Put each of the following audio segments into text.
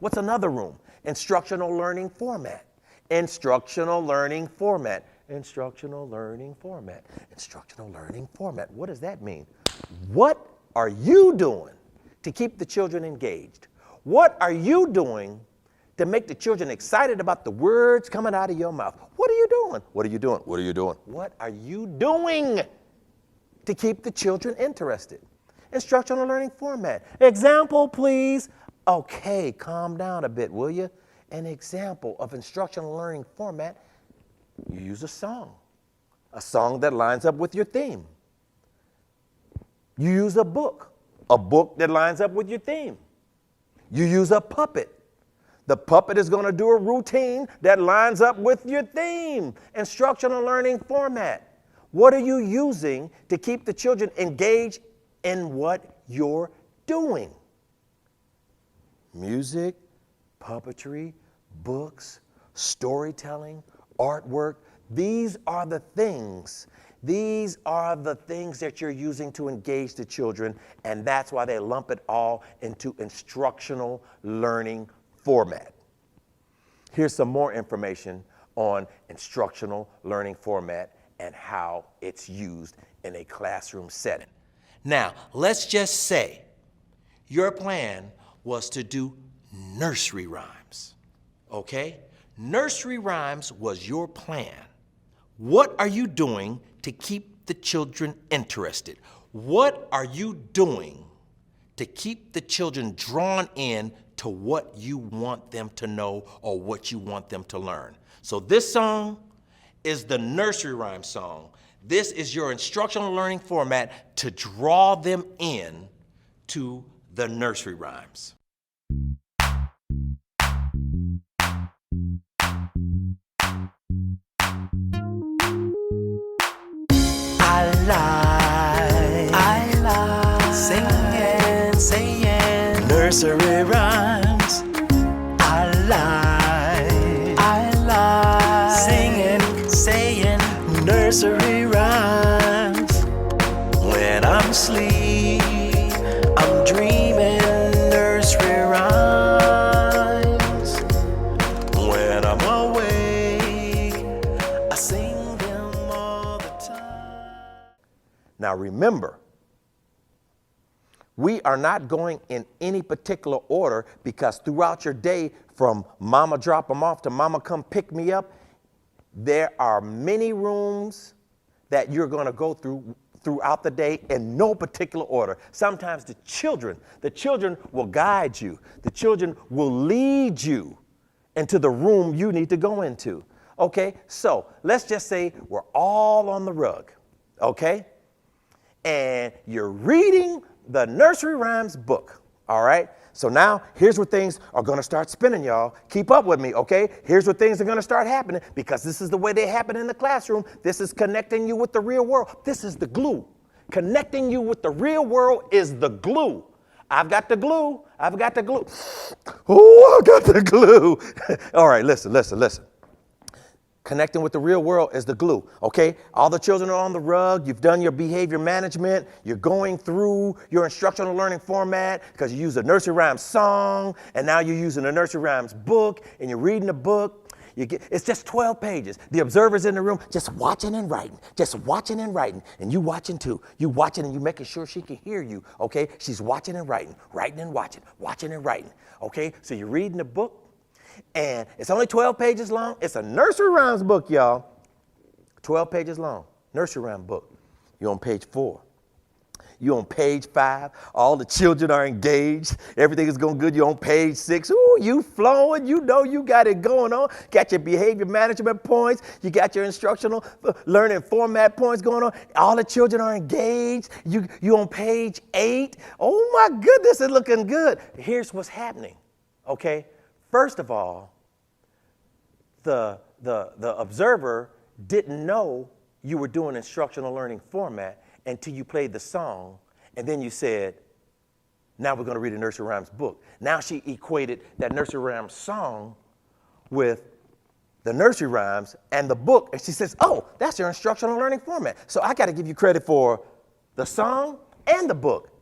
What's another room? Instructional learning format. Instructional learning format. Instructional learning format. Instructional learning format. What does that mean? What are you doing to keep the children engaged? What are you doing to make the children excited about the words coming out of your mouth? What are you doing? What are you doing? What are you doing? What are you doing to keep the children interested? Instructional learning format. Example, please. Okay, calm down a bit, will you? An example of instructional learning format, you use a song that lines up with your theme. You use a book that lines up with your theme. You use a puppet. The puppet is going to do a routine that lines up with your theme. Instructional learning format. What are you using to keep the children engaged in what you're doing? Music, puppetry, books, storytelling, artwork. These are the things that you're using to engage the children, and that's why they lump it all into instructional learning format. Here's some more information on instructional learning format and how it's used in a classroom setting. Now, let's just say your plan was to do nursery rhymes, okay? Nursery rhymes was your plan. What are you doing to keep the children interested? What are you doing to keep the children drawn in to what you want them to know or what you want them to learn? So this song is the nursery rhyme song. This is your instructional learning format to draw them in to the nursery rhymes. I like singing nursery rhymes. I like saying nursery rhymes. When I'm asleep, I'm dreaming nursery rhymes. When I'm awake, I sing them all the time. Now remember, we are not going in any particular order, because throughout your day, from mama drop them off to mama come pick me up, there are many rooms that you're going to go throughout the day in no particular order. Sometimes the children will guide you. The children will lead you into the room you need to go into. Okay, so let's just say we're all on the rug, okay? And you're reading the nursery rhymes book, all right? So now, here's where things are going to start spinning, y'all. Keep up with me, okay? Here's where things are going to start happening, because this is the way they happen in the classroom. This is connecting you with the real world. This is the glue. Connecting you with the real world is the glue. I've got the glue. I've got the glue. Oh, I got the glue. All right, listen. Connecting with the real world is the glue, okay? All the children are on the rug. You've done your behavior management. You're going through your instructional learning format because you use a nursery rhymes song, and now you're using a nursery rhymes book, and you're reading the book. It's just 12 pages. The observer's in the room just watching and writing, and you watching too. You watching and you making sure she can hear you, okay? She's watching and writing and watching and writing, okay? So you're reading the book. And it's only 12 pages long. It's a nursery rhymes book, y'all. 12 pages long, nursery rhyme book. You're on page 4. You're on page 5. All the children are engaged. Everything is going good. You're on page 6. Ooh, you flowing. You know you got it going on. Got your behavior management points. You got your instructional learning format points going on. All the children are engaged. You on page 8. Oh, my goodness, it's looking good. Here's what's happening, okay? First of all, the observer didn't know you were doing instructional learning format until you played the song, and then you said, now we're going to read a nursery rhymes book. Now she equated that nursery rhymes song with the nursery rhymes and the book, and she says, oh, that's your instructional learning format. So I got to give you credit for the song and the book.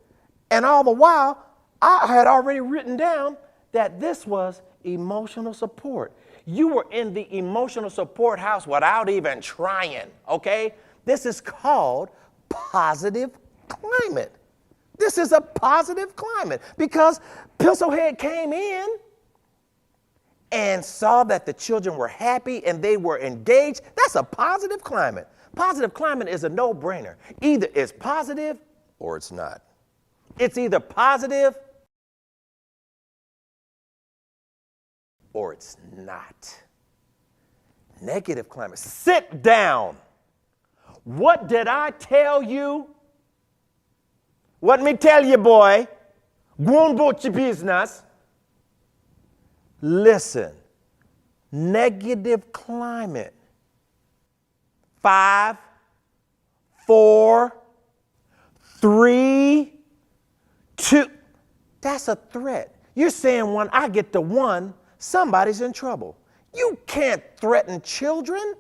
And all the while, I had already written down that this was emotional support. You were in the emotional support house without even trying, okay? This is called positive climate. This is a positive climate because Pencilhead came in and saw that the children were happy and they were engaged. That's a positive climate. Positive climate is a no-brainer. Either it's positive or it's not. It's either positive or it's not. Negative climate. Sit down. What did I tell you? What me tell you, boy? Go on about your business. Listen. Negative climate. 5, 4, 3, 2. That's a threat. You're saying when I get to 1, somebody's in trouble. You can't threaten children.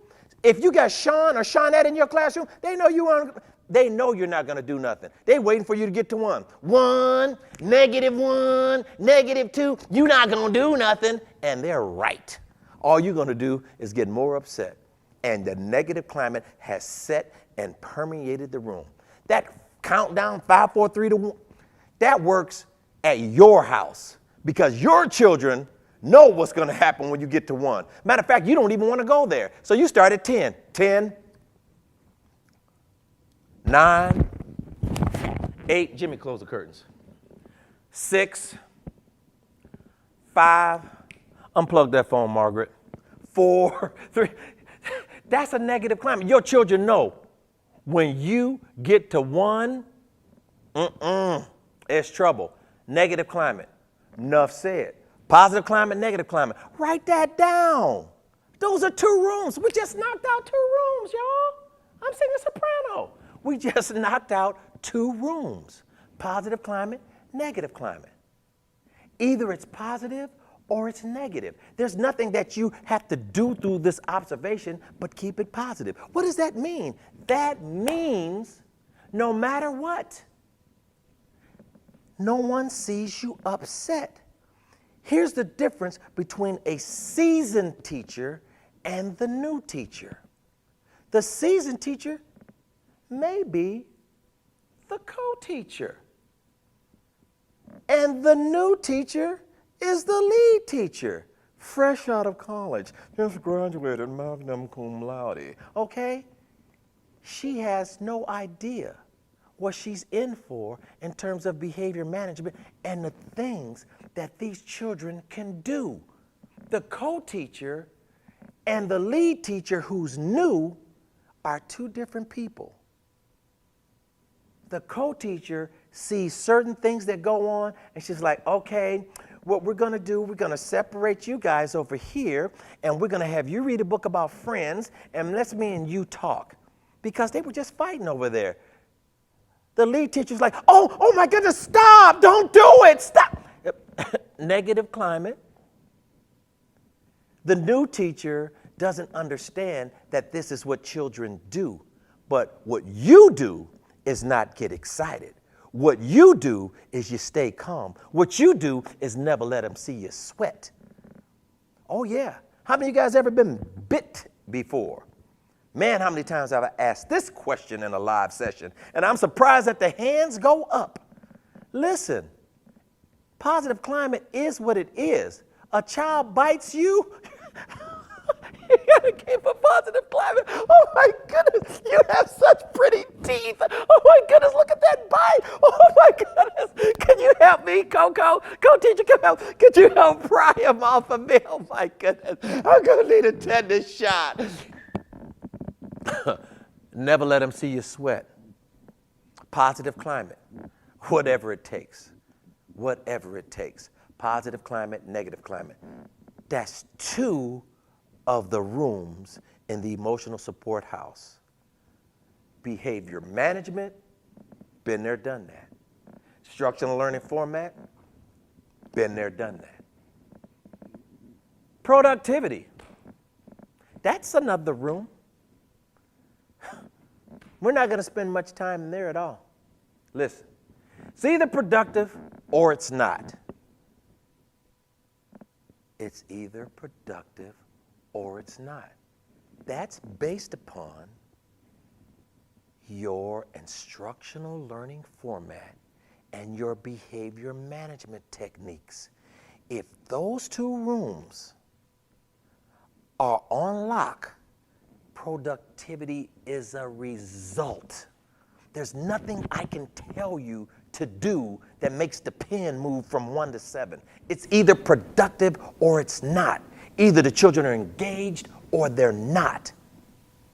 If you got Sean or Shawnette in your classroom, they know you're not going to do nothing. They waiting for you to get to 1. 1, -1, -2. You're not going to do nothing. And they're right. All you're going to do is get more upset. And the negative climate has set and permeated the room. That countdown, 5, 4, 3, 2, 1, that works at your house because your children know what's going to happen when you get to 1. Matter of fact, you don't even want to go there. So you start at 10. 10, 9, 8. Jimmy, close the curtains. 6, 5. Unplug that phone, Margaret. 4, 3. That's a negative climate. Your children know when you get to 1, it's trouble. Negative climate. Enough said. Positive climate, negative climate. Write that down. Those are 2 rooms. We just knocked out 2 rooms, y'all. I'm singing soprano. We just knocked out 2 rooms. Positive climate, negative climate. Either it's positive or it's negative. There's nothing that you have to do through this observation but keep it positive. What does that mean? That means no matter what, no one sees you upset. Here's the difference between a seasoned teacher and the new teacher. The seasoned teacher may be the co-teacher. And the new teacher is the lead teacher, fresh out of college, just graduated magna cum laude, okay? She has no idea what she's in for in terms of behavior management and the things that these children can do. The co-teacher and the lead teacher who's new are 2 different people. The co-teacher sees certain things that go on and she's like, okay, what we're going to do, we're going to separate you guys over here and we're going to have you read a book about friends and let's me and you talk. Because they were just fighting over there. The lead teacher's like, oh my goodness, stop, don't do it, stop. Negative climate. The new teacher doesn't understand that this is what children do. But what you do is not get excited. What you do is you stay calm. What you do is never let them see you sweat. Oh yeah. How many of you guys ever been bit before? Man, how many times have I asked this question in a live session? And I'm surprised that the hands go up. Listen, positive climate is what it is. A child bites you, you gotta keep a positive climate. Oh my goodness, you have such pretty teeth. Oh my goodness, look at that bite. Oh my goodness, can you help me, Coco? Co-teacher, could you help pry him off of me? Oh my goodness, I'm gonna need a tetanus shot. Never let them see you sweat. Positive climate, whatever it takes. Whatever it takes. Positive climate, negative climate. That's 2 of the rooms in the emotional support house. Behavior management, been there, done that. Instructional learning format, been there, done that. Productivity, that's another room. We're not going to spend much time in there at all. Listen, it's either productive or it's not. it's either productive or it's not. That's based upon your instructional learning format and your behavior management techniques. If those two rooms are on lock, productivity is a result. There's nothing I can tell you to do that makes the pen move from 1 to 7. It's either productive or it's not. Either the children are engaged or they're not.